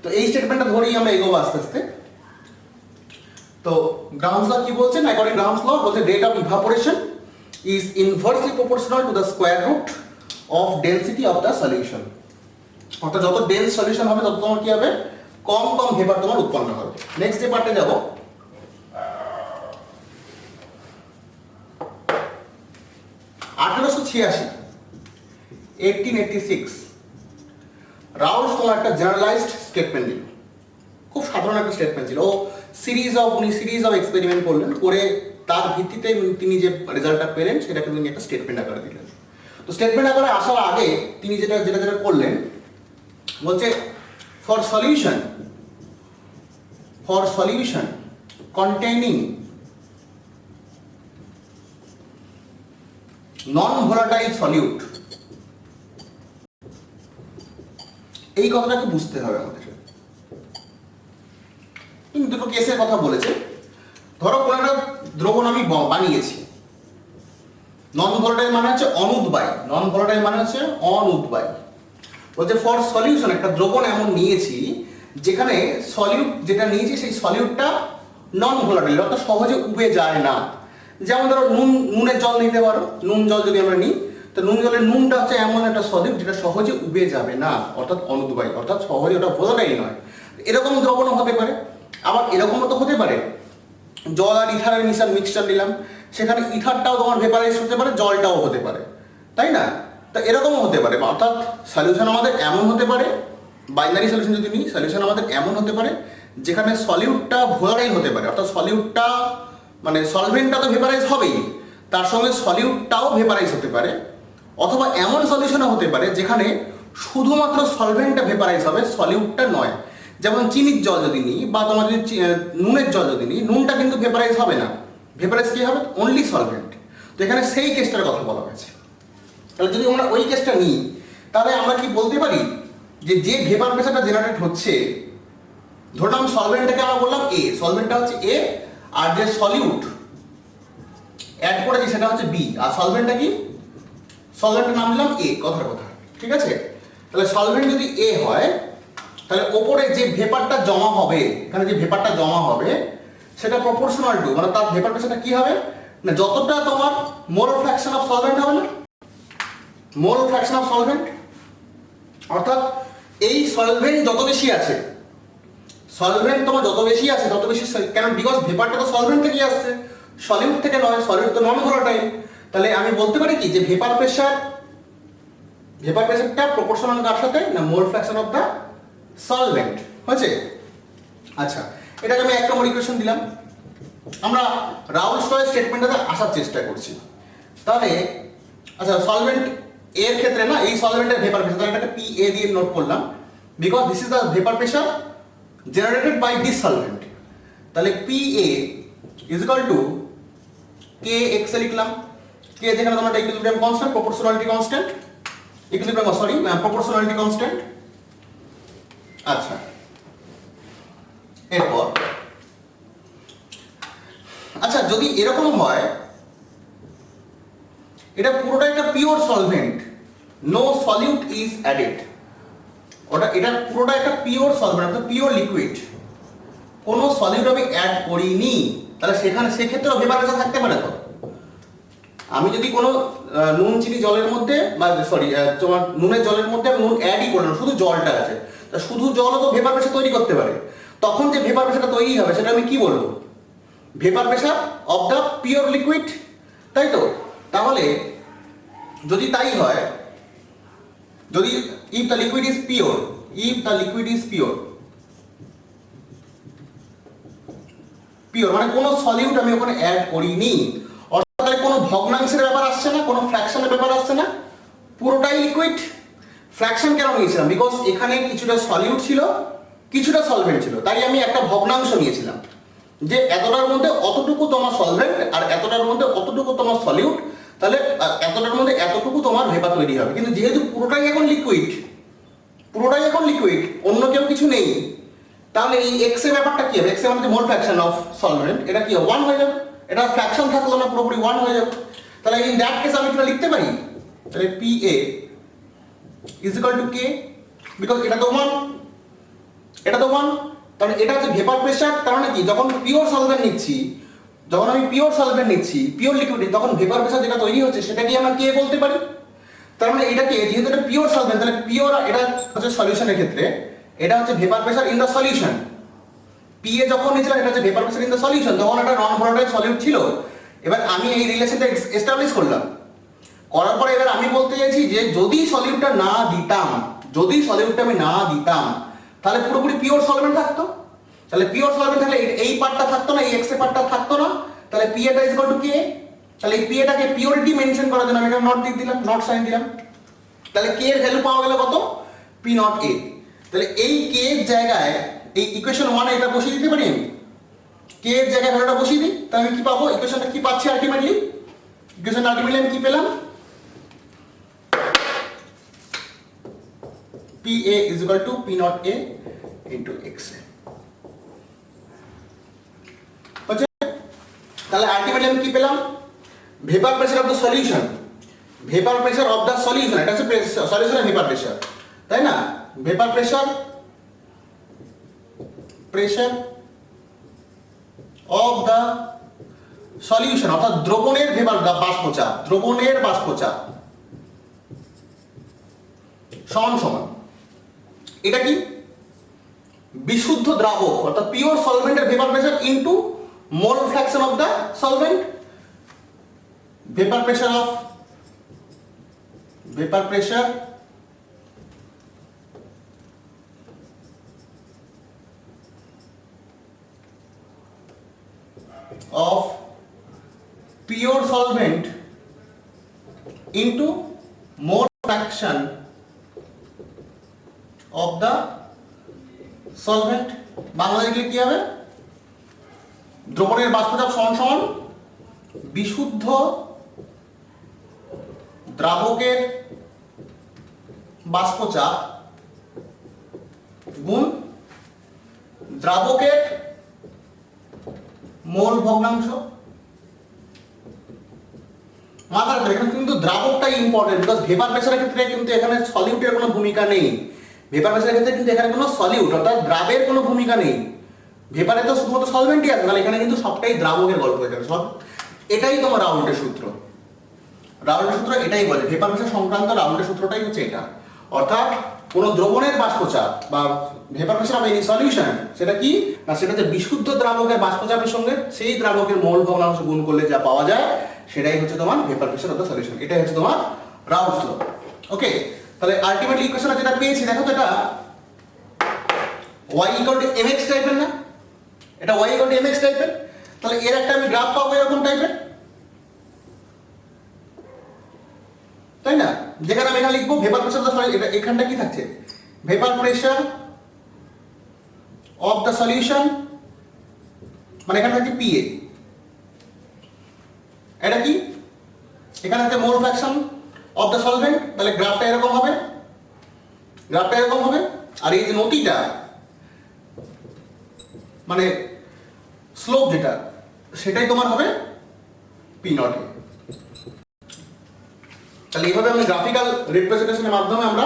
তো এই স্টেটমেন্টটা ধরেই আমরা এগোবো আস্তে আস্তে। তো গ্রাহামস ল কি বলছেন? অ্যাকর্ডিং গ্রাহামস ল বলছে rate of evaporation is inversely proportional to the square root of density of the solution। অর্থাৎ যত ডেন্স সলিউশন হবে তত তোমার কি হবে? কম কম ভেপার তোমার উৎপন্ন হবে। নেক্সট যে পার্টে যাব, 1886 রাউলস তোমার একটা জেনারেলাইজড স্টেটমেন্ট দিল, খুব সাধারণ একটা স্টেটমেন্ট ছিল। ও সিরিজ অফ এক্সপেরিমেন্ট করলেন, করে তার ভিত্তিতে তিনি যে রেজাল্টটা পেলেন সেটাকে তিনি একটা স্টেটমেন্ট আকারে দিলেন। তো স্টেটমেন্ট আকারে আসার আগে তিনি যেটা করলেন, বলছে for solution containing non-volatile solute, এই কথাটাকে বুঝতে হবে আমাদের। দুটো কেসের কথা বলেছে। ধরো কোনো একটা দ্রবণ আমি বানিয়েছি, নন ভোলাটাইল মানে হচ্ছে অনুদ্বায়ী, বলছে ফর সলিউশন, একটা দ্রবণ এমন নিয়েছি যেখানে সলিউট যেটা নিয়েছি সেই সলিউটটা নন ভোলাটাইল, অর্থাৎ সহজে উবে যায় না। যেমন ধরো নুনের জল নিতে পারো, নুন জল যদি আমরা নিই, তো নুন জলের নুনটা হচ্ছে এমন একটা সলিউট যেটা সহজে উবে যাবে না, অর্থাৎ অনুদ্বায়ী, অর্থাৎ সহজে ওটা ভোলাটাইল নয়। এরকম দ্রবণও হতে পারে। আবার এরকমও তো হতে পারে, জল আর ইথারের মিক্সচার নিলাম, সেখানে ইথারটাও তোমার ভেপারাইজ হতে পারে, জলটাও হতে পারে, তাই না? তো এরকমও হতে পারে। অর্থাৎ সলিউশন আমাদের এমন হতে পারে, বাইনারি সলিউশন যদি নিই, সলিউশন আমাদের এমন হতে পারে যেখানে সলিউটটা ভোলাটাইল হতে পারে, অর্থাৎ সলিউটটা মানে সলভেন্টটা তো ভেপারাইজ হবেই, তার সঙ্গে সলিউটটাও ভেপারাইজ হতে পারে। অথবা এমন সলিউশনও হতে পারে যেখানে শুধুমাত্র সলভেন্টটা ভেপারাইজ হবে, সলিউটটা নয়। যেমন চিনির জল যদি নিই, বা তোমার যদি নুনের জল যদি নিই, নুনটা কিন্তু ভেপারাইজ হবে না, ভেপারাইজ কি হবে? Only solvent. তো এখানে সেই কেসটার কথা বলা হয়েছে। তাহলে যদি আমরা ওই কেসটা নিই, তাহলে আমরা কি বলতে পারি যে ভেপার প্রেসারটা জেনারেট হচ্ছে, ধরলাম সলভেন্টটাকে আমরা বললাম এ, সলভেন্টটা হচ্ছে এ, আর যে সলিউট অ্যাড করেছি সেটা হচ্ছে বি, আর সলভেন্টটা কি? সলভেন্টের নাম দিলাম এ, কথার কথা, ঠিক আছে? তাহলে সলভেন্ট যদি এ হয়, তাহলে ওপরে যে ভেপারটা জমা হবে, এখানে যে ভেপারটা জমা হবে সেটা প্রপোর্শনাল টু, মানে তার ভেপার প্রেসারটা কি হবে না, যতটা তোমার মোল ফ্র্যাকশন অফ সলভেন্ট হবে না, মোল ফ্র্যাকশন অফ সলভেন্ট, অর্থাৎ এই সলভেন্ট যত বেশি আছে, সলভেন্ট তোমার যত বেশি আছে তত বেশি, কেন? বিকজ ভেপারটা তো সলভেন্ট থেকে আসছে, সলিউট থেকে নয়, সলিউট তো নন ভোলাটাইল। তাহলে আমি বলতে পারি কি যে ভেপার প্রেসারটা প্রপোর্শনাল কার সাথে না, মোল ফ্র্যাকশন অফ দ্য সলভেন্ট, হয়েছে? আচ্ছা, এটাকে আমি 1 নম্বর ইকুয়েশন দিলাম। আমরা রাউলস-রয়েস স্টেটমেন্টটাতে আসার চেষ্টা করছি। তাহলে আচ্ছা, সলভেন্ট এর ক্ষেত্রে না, এই সলভেন্টের ভেপার প্রেসার, তাহলে এটাকে পি এ দিয়ে নোট করলাম, because this is the vapour pressure generated by this solvent. তাহলে P A is equal to K X A লিখলাম, কে যেখানে তোমার equilibrium constant, proportionality constant, proportionality constant. আচ্ছা, এরপর আচ্ছা যদি এরকম হয়, এটা পুরোটা একটা pure solvent, no solute is added, এটা পুরোটা একটা পিওর সলভেন্ট, একটা পিওর লিকুইড, কোনো সলিউট আমি অ্যাড করিনি, তাহলে সেক্ষেত্রেও ভেপার প্রেসার থাকতে পারে। তো আমি যদি কোনো নুন চিনি জলের মধ্যে, বা সরি তোমার নুনের জলের মধ্যে আমি নুন অ্যাডই করলাম, শুধু জলটা আছে, তা শুধু জলও তো ভেপার প্রেসার তৈরি করতে পারে। তখন যে ভেপার প্রেসারটা তৈরি হবে সেটা আমি কি বলবো? Vapour pressure of the pure liquid, তাই তো? তাহলে যদি তাই হয়, যদি if the liquid is pure, মানে কোনো সলিউট আমি ওখানে অ্যাড করিনি, অর্থাৎ তাহলে কোনো ভগ্নাংশের ব্যাপার আসছে না, কোনো ফ্র্যাকশনের ব্যাপার আসছে না, পুরোটাই লিকুইড। ফ্র্যাকশন কেন নিয়েছিলাম? বিকজ এখানে কিছুটা সলিউট ছিল, কিছুটা সলভেন্ট ছিল, তাই আমি একটা ভগ্নাংশ নিয়েছিলাম যে এতটার মধ্যে অতটুকু তোমার সলভেন্ট আর এতটার মধ্যে অতটুকু তোমার সলিউট, তাহলে এতটার মধ্যে এতটুকু তোমার ভেপার তৈরি হবে। কিন্তু যেহেতু পুরোটাই এখন লিকুইড, অন্য কেউ কিছু নেই, তাহলে এই এক্স এর ব্যাপারটা কি হবে? এক্স এর মানে মোল ফ্র্যাকশন অফ সলভেন্ট, এটা কি হবে? 1 হয়ে যাবে। এটা ফ্র্যাকশন থাকলো না, পুরোপুরি 1 হয়ে যাবে। তাহলে ইন দ্যাট কেস আমি এটা লিখতে পারি, তাহলে P A is equal to K, because এটা তো 1, তাহলে এটা হচ্ছে ভেপার প্রেসার। তার মানে কি, যখন পিওর সলভেন্ট নিচ্ছি, পিওর লিকুইড, তখন ভেপার প্রেসার যেটা তৈরি হচ্ছে সেটা কি আমরা কে বলতে পারি? তার মানে এটাকে, যেহেতু এটা পিওর সলভেন্ট, তাহলে পিওর, এটা হচ্ছে সলিউশনের ক্ষেত্রে এটা হচ্ছে vapour pressure in the solution. PA যখন নিয়েছিলাম এটা হচ্ছে vapour pressure in the solution, তখন একটা নন ভোলাটাইল সলিউট ছিল। এবার আমি এই রিলেশনটা এস্টাবলিশ করলাম, করার পরে এবার আমি বলতে চাইছি যে যদি সলিউটটা না দিতাম, যদি সলিউটটা আমি না দিতাম, তাহলে পুরোপুরি পিওর সলভেন্ট থাকতো। তাহলে পিওর সলভেন্ট থাকলে এই পার্টটা থাকতো না, এই এক্স এর পার্টটা থাকতো না। তাহলে পিএটা ইজ ইকুয়াল টু কে। তাহলে এই পিএটাকে পিওরিটি মেনশন করার জন্য আমি এখানে নট দিয়ে দিলাম, নট সাইন দিলাম। তাহলে কে এর ভ্যালু পাওয়া গেল কত? P not a. তাহলে এই কে এর জায়গায় এই ইকুয়েশন 1 এটা বসিয়ে দিতে পারি আমি। কে এর জায়গায় ভ্যালুটা বসিয়ে দিই, তাহলে আমি কি পাবো? ইকুয়েশনটা কি পাচ্ছি আলটিমেটলি? ইকুয়েশন আলটিমেটলি আমি কি পেলাম? PA is equal to P naught A into X. তাহলে আলটিমেটলি আমি কি পেলাম? Vapour pressure of the solution, vapour pressure of the solution, এটা হচ্ছে সলিউশনের ভেপার প্রেসার, তাই না? Vapour pressure, pressure of the solution, অর্থাৎ দ্রবণের ভেপার বাষ্পচাপ, দ্রবণের বাষ্পচাপ সমান সমান এটা কি? বিশুদ্ধ দ্রাবক অর্থাৎ পিওর সলভেন্টের vapour pressure into mole fraction of the solvent. Vapour pressure of pure solvent into mole fraction of the solvent। বাংলায় লিখলে কি হবে? দ্রবণের বাষ্পচাপ সমান সমান বিশুদ্ধ দ্রাবকের বাষ্পচাপ গুণ দ্রাবকের মোল ভগ্নাংশ। মাথা রাখবেন এখানে কিন্তু দ্রাবকটাই ইম্পর্টেন্ট, বিকজ ভেপার প্রেসারের ক্ষেত্রে কিন্তু এখানে সলিউটের কোনো ভূমিকা নেই। ভেপার প্রেসারের ক্ষেত্রে কিন্তু এখানে কোনো সলিউট অর্থাৎ দ্রাবের কোনো ভূমিকা নেই। ভেপারে তো শুধুমাত্র সলভেন্টই আছে, তাহলে এখানে কিন্তু সবটাই দ্রাবকের গল্প এখানে সব। এটাই তোমার রাউল্টের সূত্র। রাউল্টের সূত্র এটাই বলে, ভেপার প্রেসার সংক্রান্ত রাউল্টের সূত্রটাই হচ্ছে এটা। অর্থাৎ কোনো দ্রবণের বাষ্পচাপ বা vapour pressure of any solution, সেটা কি না, সেটা হচ্ছে বিশুদ্ধ দ্রাবকের বাষ্পচাপের সঙ্গে সেই দ্রাবকের মোল ভগ্নাংশ গুণ করলে যা পাওয়া যায় সেটাই হচ্ছে তোমার vapour pressure of the solution. এটাই হচ্ছে তোমার রাউল্টস ল। ওকে, তাহলে আলটিমেটলি ইকুয়েশনটা যেটা পেয়েছি দেখো তো, এটা y equal to mx টাইপের না? এটা y equal to mx টাইপের। তাহলে এর একটা আমি গ্রাফ পাবো এরকম টাইপের, তাই না? যেখানে আমি এখানে লিখবো vapour pressure of the solution, এটা এখানটা কি থাকছে? Vapour pressure of the solution, মানে এখানে থাকছে PA। এটা কি? এখানে আছে মোল ফ্র্যাকশন অফ দ্য সলভেন্ট। তাহলে গ্রাফটা এরকম হবে, গ্রাফটা এরকম হবে। আর এই যে নতিটা মানে স্লোপ যেটা, সেটাই তোমার হবে P নট A। তাহলে এইভাবে আমরা গ্রাফিক্যাল রিপ্রেজেন্টেশনের মাধ্যমে আমরা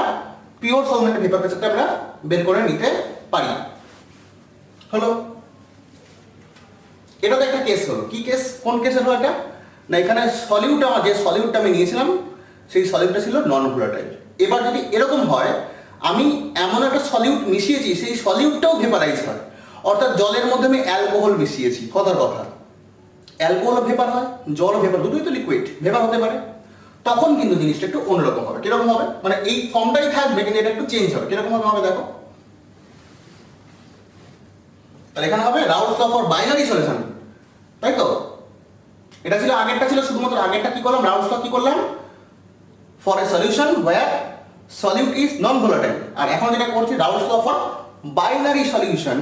পিওর সলভেন্টের ভেপার প্রেসারটা আমরা বের করে নিতে পারি। হলো, এটা তো একটা কেস হলো। কি কেস? কোন কেস হলো এটা? না, এখানে সলিউট, আমার যে সলিউটটা আমি নিয়েছিলাম সেই সলিউটটা ছিল নন ভোলাটাইল। এবার যদি এরকম হয় আমি এমন একটা সলিউট মিশিয়েছি সেই সলিউটটাও ভেপারাইজ হয়, অর্থাৎ জলের মধ্যে আমি অ্যালকোহল মিশিয়েছি, কথার কথা। অ্যালকোহল ভেপার হয়, জল ভেপার, দুটোই তো লিকুইড, ভেপার হতে পারে। তখন কিন্তু জিনিসটা একটু অন্যরকম হবে। কিরকম হবে? মানে এই ফর্মটাই থাকবে কিন্তু এটা একটু চেঞ্জ হবে। কিরকম হবে দেখো। তাহলে এখানে হবে রাউল্টস ল ফর বাইনারি সলিউশন, তাই তো? এটা ছিল আগেরটা, ছিল শুধুমাত্র আগেরটা কি করলাম, রাউল্টস ল কি করলাম for a solution where solute is non volatile. আর এখন যেটা করছি Raoult's law for binary solution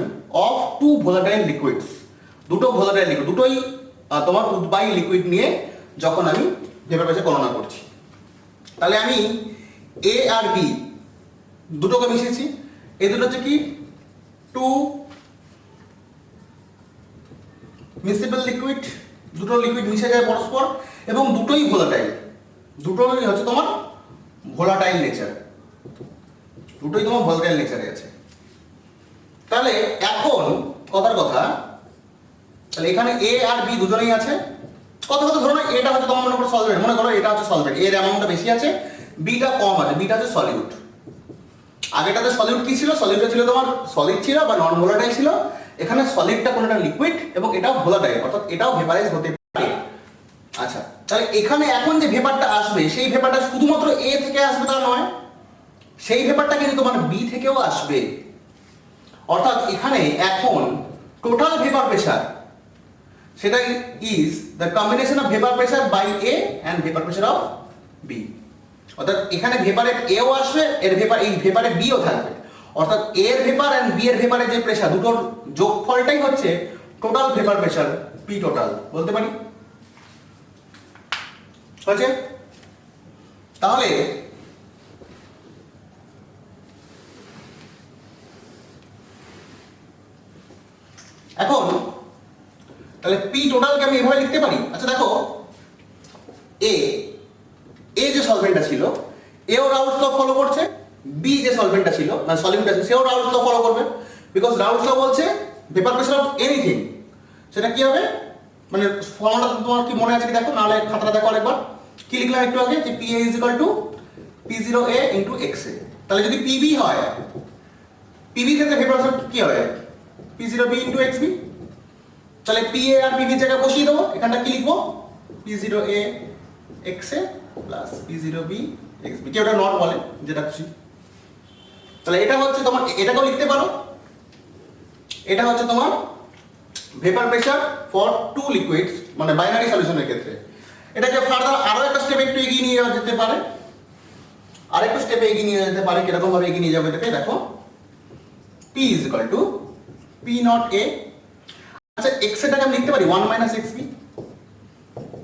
of two volatile liquids. দুটো ভোলাটাইল লিকুইড, দুটোই তোমার উদ্বায়ী লিকুইড নিয়ে যখন আমি ভেপার প্রেসার গণনা করছি। তাহলে আমি A আর B দুটোকে মিশিয়েছি। এই দুটো হচ্ছে কি টু মিসিবল লিকুইড, দুটো লিকুইড মিশে যায় পরস্পর এবং দুটোই ভোলাটাইল, দুটোই হচ্ছে তোমার ভোলাটাইল নেচার, দুটোই তোমার ভোলাটাইল নেচারে আছে। তাহলে এখন কথার কথা, তাহলে এখানে A আর B দুজনেই আছে। কথা ধরো না, এটা হচ্ছে তোমার মনে করো সলভেন্ট, মনে করো এটা হচ্ছে সলভেন্ট, এর অ্যামাউন্টটা বেশি আছে, বিটা কম আছে, বিটা হচ্ছে সলিউট। আগেটাতে সলিড কি ছিল, সলিডটা ছিল তোমার সলিড ছিল বা নন ভোলাটাইল ছিল, এখানে সলিডটা কোনটা লিকুইড এবং এটাও ভোলাটাইল, অর্থাৎ এটাও ভেপারাইজ হতে পারে। আচ্ছা, তাহলে এখানে এখন যে ভেপারটা আসবে সেই ভেপারটা শুধুমাত্র এ থেকে আসবে তা নয়, সেই ভেপারটা কিন্তু তোমার বি থেকেও আসবে। অর্থাৎ এখানে এখন টোটাল ভেপার প্রেসার সেটা is the combination of vapour pressure by A and vapour pressure of B. অর্থাৎ এখানে ভেপারে এও আসবে, এর ভেপার এই ভেপারে বিও থাকবে, অর্থাৎ এ এর ভেপার এন্ড বি এর ভেপারের যে প্রেসার দুটোর যোগফলটাই হচ্ছে total vapour pressure P total বলতে পারি। হচ্ছে তাহলে এখন তাহলে পি টোটালকে আমি এভাবে লিখতে পারি। আচ্ছা দেখো, এ যে সলভেন্টটা ছিল এও রাউলস ল ফলো করছে, বি যে সলভেন্টটা ছিল মানে সলিউটটা ছিল সেও রাউলস ল ফলো করবে, বিকজ রাউলস ল বলছে ভেপার প্রেসার অফ এনিথিং সেটা কি হবে, মানে ফর্মুলাটা তোমার কি মনে আছে কি দেখো, নাহলে খাতাটা দেখো আরেকবার। কি লিখলাম একটু আগে, যে PA is equal two P0A into XA। তাহলে যদি PB হয়, PB ক্ষেত্রে ভেপার প্রেসার কি হবে, P0B ইনটু XB। তাহলে PA আর PB এর জায়গায় বসিয়ে দেবো, এখানটা কি লিখবো, P0A XA plus P0B XB, কেউ ওটা নট বলে যেটা খুশি। তাহলে এটা হচ্ছে তোমার, এটাকেও লিখতে পারো, এটা হচ্ছে তোমার vapour pressure for two liquids মানে বাইনারি সলিউশনের ক্ষেত্রে। এটাকে ফার্দার আরো একটা স্টেপ একটু এগিয়ে নিয়ে যাওয়া যেতে পারে, আরেকটু স্টেপে এগিয়ে নিয়ে যেতে পারে। কিরকম ভাবে এগিয়ে নিয়ে যাবে এটাকে দেখো, P is equal two P not A। আচ্ছা, x এটাকে আমি লিখতে পারি 1 minus XB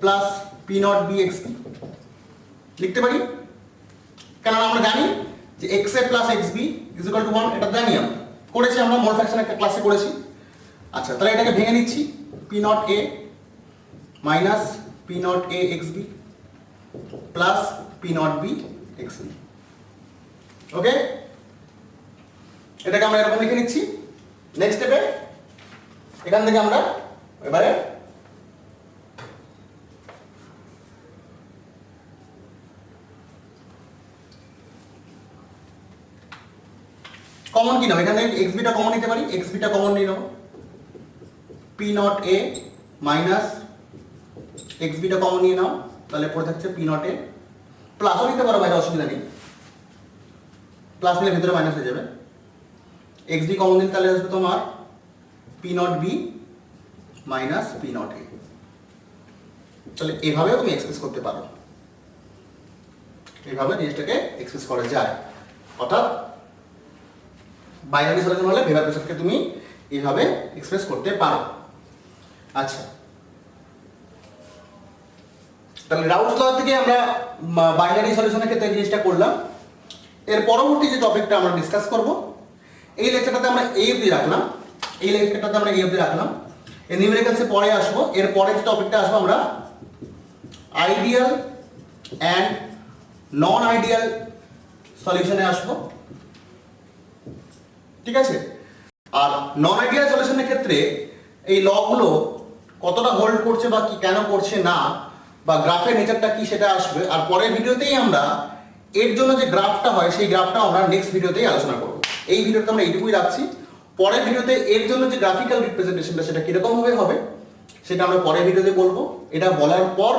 plus P not B XB লিখতে পারি, কারণ আমরা জানি যে XA plus XB is equal two 1, এটা জানি আমরা, করেছি আমরা মোল ফ্র্যাকশন একটা ক্লাসে করেছি। আচ্ছা, তাহলে এটাকে ভেঙে নিচ্ছি, P not A minus P not A XB plus P not B XB। ওকে, এটাকে আমরা এরকম লিখে নিচ্ছি। নেক্সট স্টেপে এখান থেকে আমরা এবারে কমন কি নাও, এখান থেকে XB টা কমন নিতে পারি, XB টা কমন নিয়ে নেব, P not A minus XB টা কমন নিয়ে নাও, তাহলে পড়ে থাকছে P নট A, প্লাসও নিতে পারো বাইরে, অসুবিধা নেই, প্লাস নিলে ভিতরে মাইনাস হয়ে যাবে। XB কমন নিলে তাহলে আসবে তোমার P not B minus P not A। তাহলে এভাবেও তুমি এক্সপ্রেস করতে পারো, এইভাবে জিনিসটাকে এক্সপ্রেস করা যায়। অর্থাৎ বাইনারি সলিউশন হলে ভেপার প্রেসারকে তুমি এইভাবে এক্সপ্রেস করতে পারো। আচ্ছা, তাহলে রাউলস ল থেকে আমরা বাইনারি সলিউশনের ক্ষেত্রে জিনিসটা করলাম। এর পরবর্তী যে টপিকটা আমরা ডিসকাস করব, এই লেকচারটাতে আমরা এই অবধি রাখলাম, এই লেকচারটাতে আমরা এই অবধি রাখলাম। এই নিউমেরিক্যালসে পরে আসবো, এর পরের যে টপিকটা আসবো আমরা আইডিয়াল অ্যান্ড নন আইডিয়াল সলিউশনে আসবো, ঠিক আছে। আর নন আইডিয়াল সলিউশনের ক্ষেত্রে এই লগুলো কতটা হোল্ড করছে বা কি কেন করছে না, বা গ্রাফের নেচারটা কি সেটা আসবে। আর পরের ভিডিওতেই আমরা এর জন্য যে গ্রাফটা হয় সেই গ্রাফটা আমরা নেক্সট ভিডিওতেই আলোচনা করব। এই ভিডিওতে আমরা এইটুকুই রাখছি, পরের ভিডিওতে এর জন্য যে গ্রাফিক্যাল রিপ্রেজেন্টেশনটা সেটা কিরকম ভাবে হবে সেটা আমরা পরের ভিডিওতে বলবো। এটা বলার পর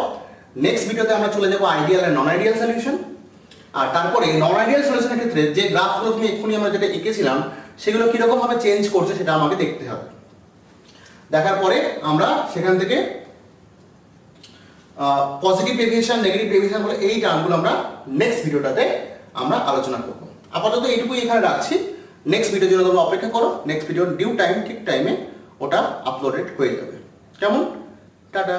নেক্সট ভিডিওতে আমরা চলে যাবো আইডিয়াল আর নন আইডিয়াল সলিউশন। আর তারপরে নন আইডিয়াল সলিউশনের ক্ষেত্রে যে গ্রাফগুলো তুমি এক্ষুনি আমরা যেটা এঁকেছিলাম সেগুলো কিরকম ভাবে চেঞ্জ করছে সেটা আমাকে দেখতে হবে। দেখার পরে আমরা সেখান থেকে পজিটিভ ডেভিয়েশন, নেগেটিভ ডেভিয়েশন বলে এই টার্মগুলো আমরা নেক্সট ভিডিওটাতে আমরা আলোচনা করব। আপাতত এইটুকুই এখানে রাখছি, নেক্সট ভিডিওর জন্য তোমরা অপেক্ষা করো। নেক্সট ভিডিওর ডিউ টাইম, ঠিক টাইমে ওটা আপলোডেড হয়ে যাবে। কেমন? টাটা।